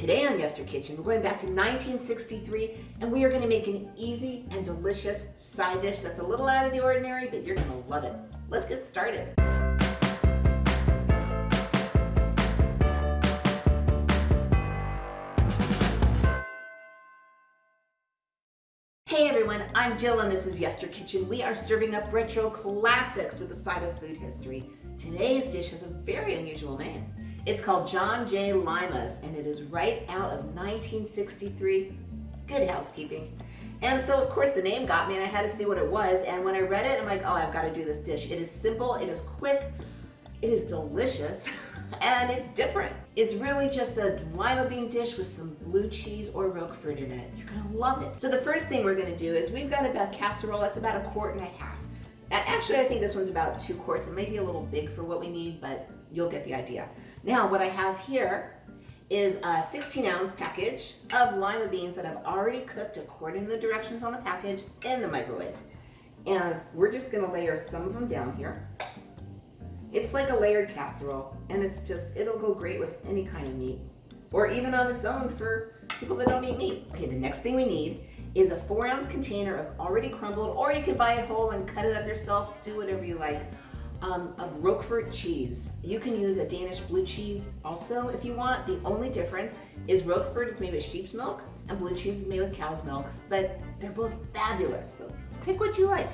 Today on Yester Kitchen, we're going back to 1963, and we are going to make an easy and delicious side dish that's a little out of the ordinary, but you're going to love it. Let's get started. Hey everyone, I'm Jill and this is Yester Kitchen. We are serving up retro classics with a side of food history. Today's dish has a very unusual name. It's called John J. Lima's and it is right out of 1963. Good housekeeping. And so of course the name got me and I had to see what it was, and when I read it, I'm like, oh, I've got to do this dish. It is simple, it is quick, it is delicious, and it's different. It's really just a lima bean dish with some blue cheese or Roquefort in it. You're gonna love it. So the first thing we're gonna do is we've got about casserole. That's about 1.5 quarts. Actually, I think this one's about 2 quarts. It may be a little big for what we need, but you'll get the idea. Now, what I have here is a 16-ounce package of lima beans that I've already cooked according to the directions on the package in the microwave. And we're just gonna layer some of them down here. It's like a layered casserole, and it'll go great with any kind of meat, or even on its own for people that don't eat meat. Okay, the next thing we need is a 4-ounce container of already crumbled, or you can buy it whole and cut it up yourself, do whatever you like, of Roquefort cheese. You can use a Danish blue cheese also if you want. The only difference is Roquefort is made with sheep's milk, and blue cheese is made with cow's milk, but they're both fabulous, so pick what you like.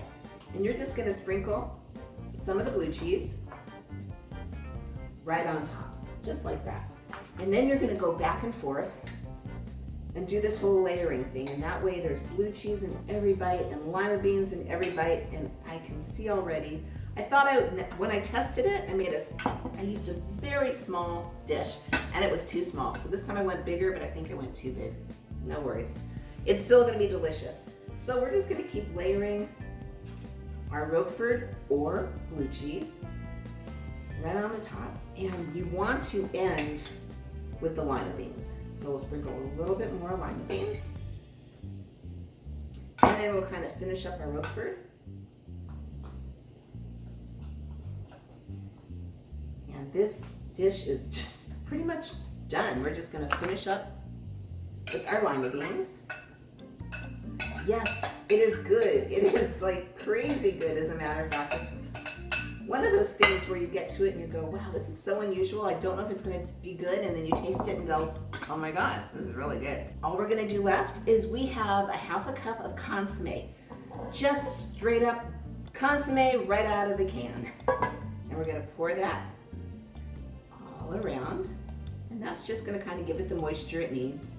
And you're just gonna sprinkle some of the blue cheese right on top, just like that. And then you're gonna go back and forth and do this whole layering thing, and that way there's blue cheese in every bite and lima beans in every bite, and I can see already, when I tested it, I used a very small dish, and it was too small. So this time I went bigger, but I think it went too big. No worries. It's still gonna be delicious. So we're just gonna keep layering our Roquefort or blue cheese right on the top, and you want to end with the lima beans. So we'll sprinkle a little bit more lima beans, and then we'll kind of finish up our Roquefort. And this dish is just pretty much done. We're just gonna finish up with our lima beans. Yes, it is good. It is like crazy good, as a matter of fact. It's one of those things where you get to it and you go, wow, this is so unusual. I don't know if it's gonna be good. And then you taste it and go, oh my God, this is really good. All we're gonna do left is we have a 1/2 cup of consomme. Just straight up consomme right out of the can. And we're gonna pour that all around. And that's just gonna kind of give it the moisture it needs.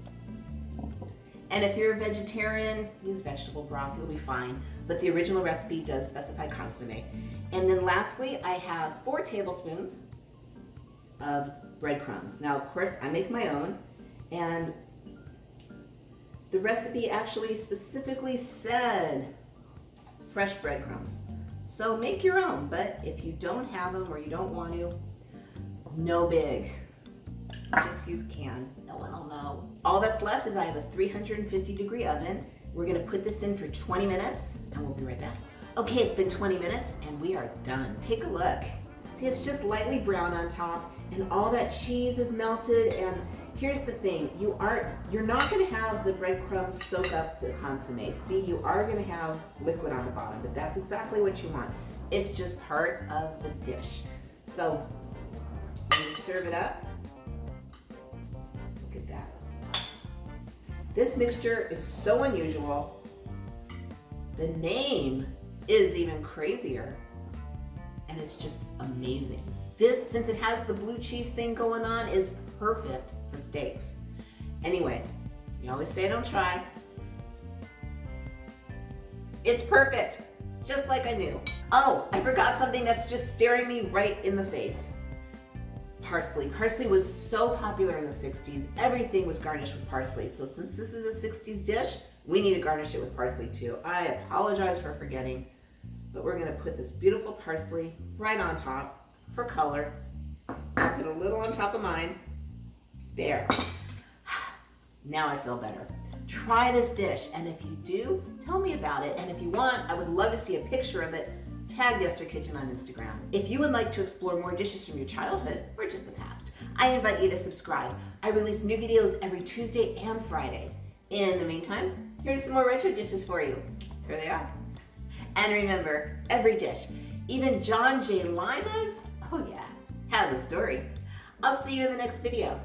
And if you're a vegetarian, use vegetable broth, you'll be fine. But the original recipe does specify consomme. And then lastly, I have 4 tablespoons of breadcrumbs. Now, of course, I make my own, and the recipe actually specifically said fresh breadcrumbs. So make your own, but if you don't have them or you don't want to, no big. Just use canned. No one will know. All that's left is I have a 350-degree oven. We're gonna put this in for 20 minutes and we'll be right back. Okay, it's been 20 minutes and we are done. Take a look. See, it's just lightly brown on top and all that cheese is melted. And here's the thing, you're not gonna have the breadcrumbs soak up the consomme. See, you are gonna have liquid on the bottom, but that's exactly what you want. It's just part of the dish. So, when you serve it up, look at that. This mixture is so unusual. The name is even crazier, and it's just amazing. This, since it has the blue cheese thing going on, is perfect for steaks. Anyway, you always say don't try. It's perfect, just like I knew. Oh, I forgot something that's just staring me right in the face. Parsley. Parsley was so popular in the 60s. Everything was garnished with parsley. So since this is a 60s dish, we need to garnish it with parsley too. I apologize for forgetting, but we're gonna put this beautiful parsley right on top for color. I put a little on top of mine. There. Now I feel better. Try this dish, and if you do, tell me about it. And if you want, I would love to see a picture of it. Tag Yester Kitchen on Instagram. If you would like to explore more dishes from your childhood or just the past, I invite you to subscribe. I release new videos every Tuesday and Friday. In the meantime, here's some more retro dishes for you. Here they are. And remember, every dish, even John J. Lima's, oh yeah, has a story. I'll see you in the next video.